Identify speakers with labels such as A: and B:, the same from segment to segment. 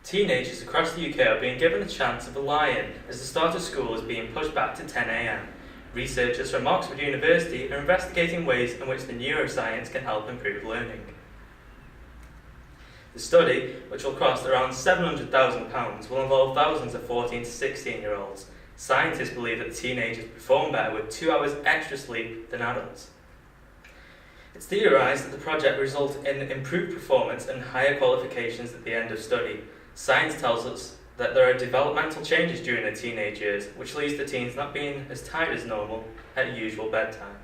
A: Teenagers across the UK are being given a chance of a lie-in as the start of school is being pushed back to 10 a.m. Researchers from Oxford University are investigating ways in which the neuroscience can help improve learning. The study, which will cost around £700,000, will involve thousands of 14 to 16-year-olds. Scientists believe that teenagers perform better with 2 hours extra sleep than adults. It's theorised that the project will result in improved performance and higher qualifications at the end of study. Science tells us that there are developmental changes during their teenage years, which leads to teens not being as tired as normal at usual bedtime.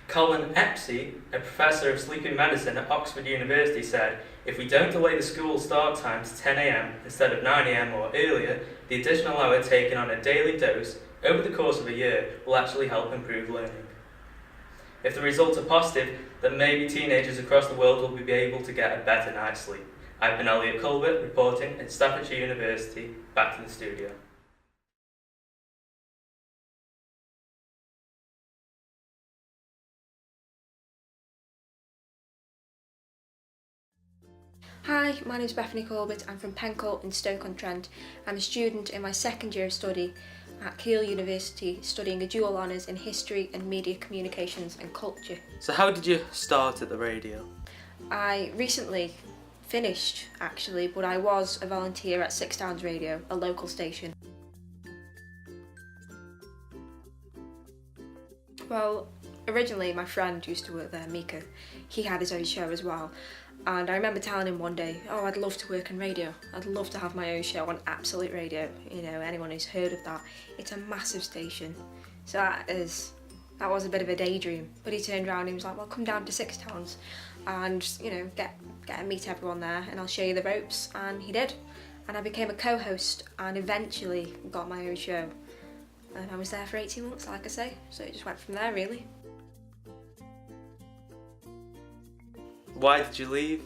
A: Colin Epsey, a professor of sleeping medicine at Oxford University, said, "If we don't delay the school start time to 10 a.m. instead of 9 a.m. or earlier, the additional hour taken on a daily dose over the course of a year will actually help improve learning." If the results are positive, then maybe teenagers across the world will be able to get a better night's sleep. I've been Elliott Callbutt, reporting at Staffordshire University. Back to the studio.
B: Hi, my name is Bethany Callbutt. I'm from Pencourt in Stoke-on-Trent. I'm a student in my second year of study at Keele University, studying a dual honours in History and Media Communications and Culture.
A: So how did you start at the radio?
B: I recently finished actually, but I was a volunteer at Six Downs Radio, a local station. Well, originally my friend used to work there, Mika. He had his own show as well. And I remember telling him one day, oh, I'd love to work in radio. I'd love to have my own show on Absolute Radio. You know, anyone who's heard of that, it's a massive station. So that was a bit of a daydream. But he turned around and he was like, well, come down to Six Towns and, you know, get and meet everyone there and I'll show you the ropes. And he did. And I became a co-host and eventually got my own show. And I was there for 18 months, like I say. So it just went from there, really.
A: Why did you leave?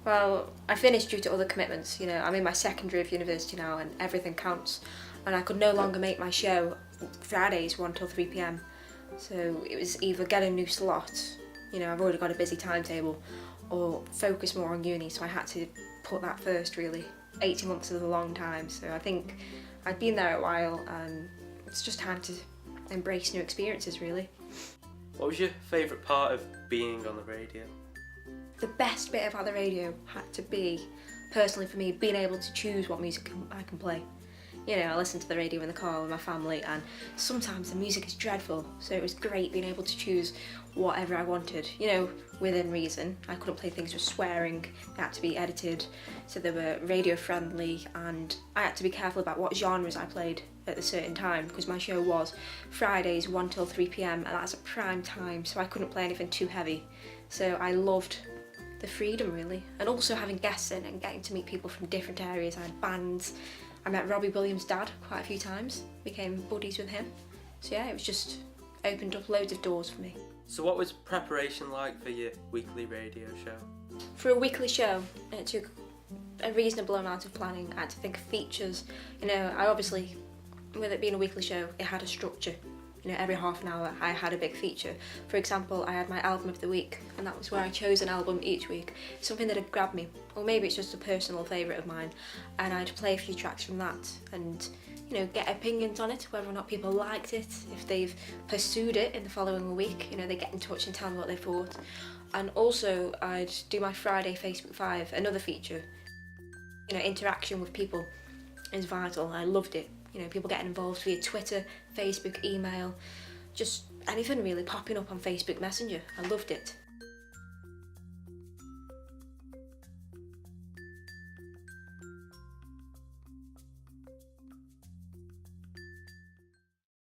B: Well, I finished due to other commitments. You know, I'm in my second year of university now and everything counts. And I could no longer make my show Fridays 1 till 3 p.m. So it was either get a new slot, you know, I've already got a busy timetable, or focus more on uni, so I had to put that first, really. 18 months is a long time, so I think I'd been there a while and it's just time to embrace new experiences, really.
A: What was your favourite part of being on the radio?
B: The best bit about the radio had to be, personally for me, being able to choose what music I can play. You know, I listen to the radio in the car with my family and sometimes the music is dreadful, so it was great being able to choose whatever I wanted, you know, within reason. I couldn't play things with swearing, they had to be edited so they were radio friendly, and I had to be careful about what genres I played at a certain time because my show was Fridays 1 till 3 p.m. and that's a prime time, so I couldn't play anything too heavy. So I loved the freedom, really, and also having guests in and getting to meet people from different areas. I had bands. I met Robbie Williams' dad quite a few times, became buddies with him. So yeah, it was just opened up loads of doors for me.
A: So what was preparation like for your weekly radio show?
B: For a weekly show, it took a reasonable amount of planning. I had to think of features. You know, I obviously, with it being a weekly show, it had a structure. You know, every half an hour I had a big feature. For example, I had my album of the week, and that was where I chose an album each week, something that had grabbed me, or maybe it's just a personal favourite of mine, and I'd play a few tracks from that and, you know, get opinions on it, whether or not people liked it, if they've pursued it in the following week, you know, they get in touch and tell me what they thought. And also I'd do my Friday Facebook 5, another feature. You know, interaction with people is vital. I loved it. You know, people getting involved via Twitter, Facebook, email, just anything really, popping up on Facebook Messenger. I loved it.